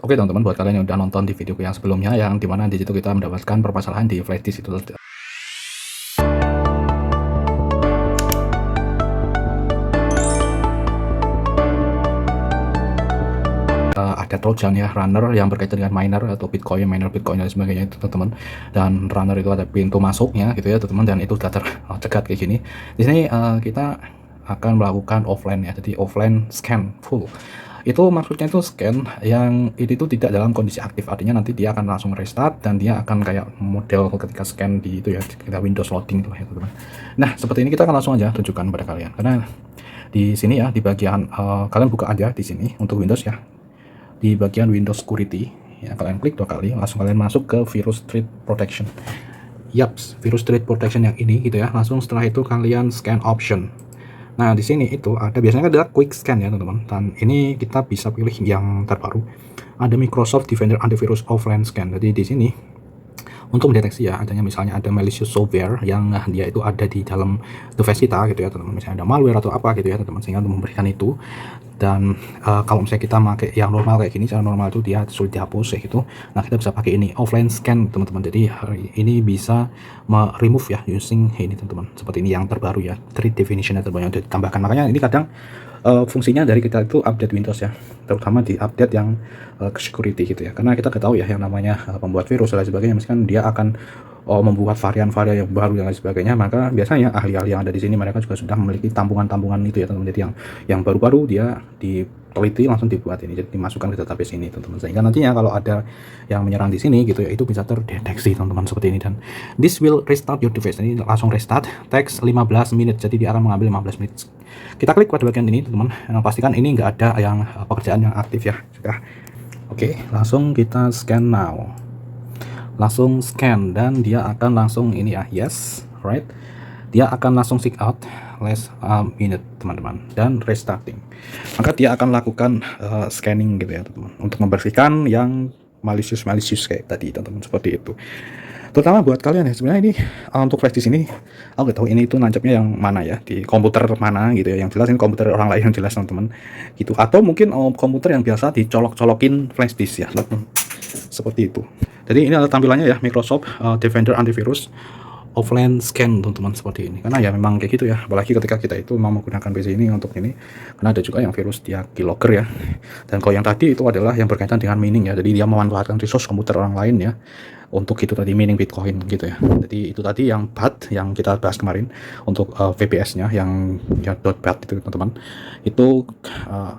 Oke teman-teman, buat kalian yang udah nonton di videoku yang sebelumnya, yang dimana di situ kita mendapatkan permasalahan di flash disk itu ada trojan ya, runner yang berkaitan dengan miner atau miner bitcoin dan sebagainya itu teman-teman. Dan runner itu ada pintu masuknya gitu ya teman-teman, dan itu sudah tercegat kayak gini. Di sini kita akan melakukan offline ya, jadi offline scan full. Itu maksudnya itu scan yang itu tidak dalam kondisi aktif, artinya nanti dia akan langsung restart dan dia akan kayak model ketika scan di itu ya, kita Windows loading itu ya teman-teman. Nah seperti ini kita akan langsung aja tunjukkan pada kalian, karena di sini ya di bagian kalian buka aja di sini untuk Windows ya, di bagian Windows Security ya, kalian klik 2 kali, langsung kalian masuk ke Virus Threat Protection. Yaps, Virus Threat Protection yang ini gitu ya. Langsung setelah itu kalian scan option. Nah di sini itu ada biasanya ada quick scan ya teman-teman, dan ini kita bisa pilih yang terbaru, ada Microsoft Defender Antivirus Offline Scan. Jadi di sini untuk mendeteksi ya adanya misalnya ada malicious software yang dia itu ada di dalam device kita gitu ya teman-teman, misalnya ada malware atau apa gitu ya teman-teman, sehingga untuk memberikan itu. Dan kalau misalnya kita pakai yang normal kayak gini, cara normal itu dia sulit dihapus ya gitu. Nah kita bisa pakai ini offline scan teman-teman, jadi ini bisa remove ya using ini teman-teman, seperti ini yang terbaru ya, threat definition yang terbaru yang ditambahkan. Makanya ini kadang fungsinya dari kita itu update Windows ya, terutama di update yang security gitu ya, karena kita tahu ya yang namanya pembuat virus dan lain sebagainya, misalkan dia akan membuat varian-varian yang baru dan lain sebagainya, maka biasanya ahli-ahli yang ada di sini mereka juga sudah memiliki tampungan-tampungan itu ya teman-teman. Jadi yang baru-baru dia diteliti langsung dibuat ini, jadi dimasukkan ke database ini teman-teman, sehingga nantinya kalau ada yang menyerang di sini gitu ya itu bisa terdeteksi teman-teman seperti ini. Dan this will restart your device, ini langsung restart, takes 15 menit, jadi dia akan mengambil 15 menit. Kita klik pada bagian ini teman-teman, pastikan ini enggak ada yang pekerjaan yang aktif ya sudah. Oke, langsung kita scan now, langsung scan dan dia akan langsung ini ya, yes, right, dia akan langsung sign out last minute teman-teman dan restarting. Maka dia akan lakukan scanning gitu ya teman-teman, untuk membersihkan yang malicious kayak tadi teman-teman, seperti itu. Terutama buat kalian ya sebenarnya ini untuk flash di sini aku nggak tahu ini itu nancapnya yang mana ya, di komputer mana gitu ya, yang jelas ini komputer orang lain yang jelas teman-teman gitu, atau mungkin komputer yang biasa dicolok-colokin flash disk ya teman-teman, seperti itu. Jadi ini adalah tampilannya ya, Microsoft Defender Antivirus Offline Scan teman-teman, seperti ini. Karena ya memang kayak gitu ya, apalagi ketika kita itu mau menggunakan PC ini untuk ini, karena ada juga yang virus dia keylogger ya. Dan kalau yang tadi itu adalah yang berkaitan dengan mining ya, jadi dia memanfaatkan resource komputer orang lain ya untuk itu tadi, mining Bitcoin gitu ya. Jadi itu tadi yang BAT yang kita bahas kemarin untuk VPS-nya yang ya .bat itu teman-teman, itu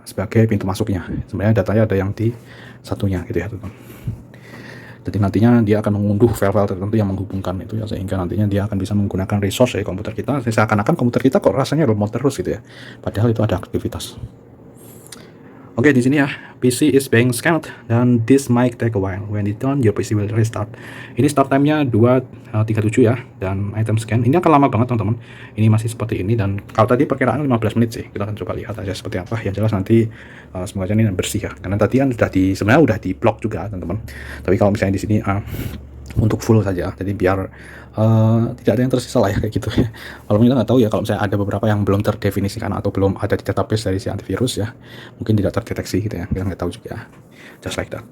sebagai pintu masuknya. Sebenarnya datanya ada yang di satunya gitu ya teman-teman. Jadi nantinya dia akan mengunduh file-file tertentu yang menghubungkan itu ya, sehingga nantinya dia akan bisa menggunakan resource dari komputer kita. Seakan-akan komputer kita kok rasanya remote terus gitu ya, padahal itu ada aktivitas. Oke, di sini ya, PC is being scanned dan this might take a while. When it done, your PC will restart. Ini start time-nya 2:37 ya, dan item scan ini akan lama banget teman-teman. Ini masih seperti ini, dan kalau tadi perkiraan 15 menit sih. Kita akan coba lihat aja seperti apa. Yang jelas nanti semoga ini bersih ya. Karena tadi kan sebenarnya udah di block juga teman-teman. Tapi kalau misalnya di sini untuk full saja, jadi biar tidak ada yang tersisa lah ya kayak gitu ya. Kalau kita nggak tahu ya, kalau misalnya ada beberapa yang belum terdefinisikan atau belum ada di database dari si antivirus ya, mungkin tidak terdeteksi gitu ya, kita nggak tahu juga. Just like that.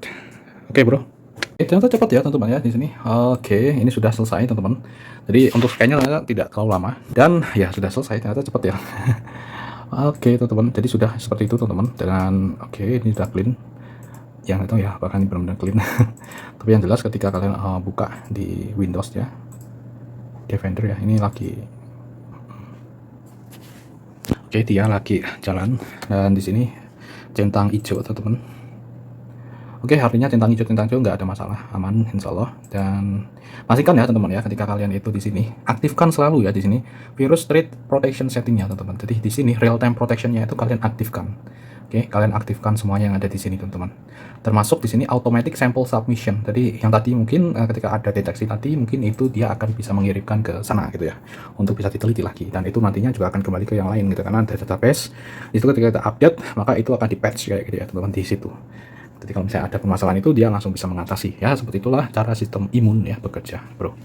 Oke bro. Ternyata cepat ya teman-teman ya di sini. Oke, ini sudah selesai teman-teman. Jadi untuk scan-nya tidak terlalu lama dan ya sudah selesai, ternyata cepat ya. Oke teman-teman, jadi sudah seperti itu teman-teman. Dan oke, ini sudah clean. Yang nggak tahu ya apakah ini benar-benar clean. Tapi yang jelas ketika kalian buka di Windows ya, Defender ya, ini lagi oke, dia lagi jalan, dan di sini centang hijau teman-teman. Oke, artinya centang hijau nggak ada masalah, aman insyaallah. Dan pastikan ya teman-teman ya, ketika kalian itu di sini aktifkan selalu ya di sini virus threat protection settingnya teman-teman. Jadi di sini real time protectionnya itu kalian aktifkan. Oke, kalian aktifkan semuanya yang ada di sini teman-teman. Termasuk di sini automatic sample submission. Jadi yang tadi mungkin ketika ada deteksi tadi mungkin itu dia akan bisa mengirimkan ke sana gitu ya, untuk bisa diteliti lagi, dan itu nantinya juga akan kembali ke yang lain gitu, karena ada database itu ketika kita update maka itu akan di patch kayak gitu ya teman-teman di situ. Jadi kalau misalnya ada permasalahan itu dia langsung bisa mengatasi ya, seperti itulah cara sistem imun ya bekerja bro.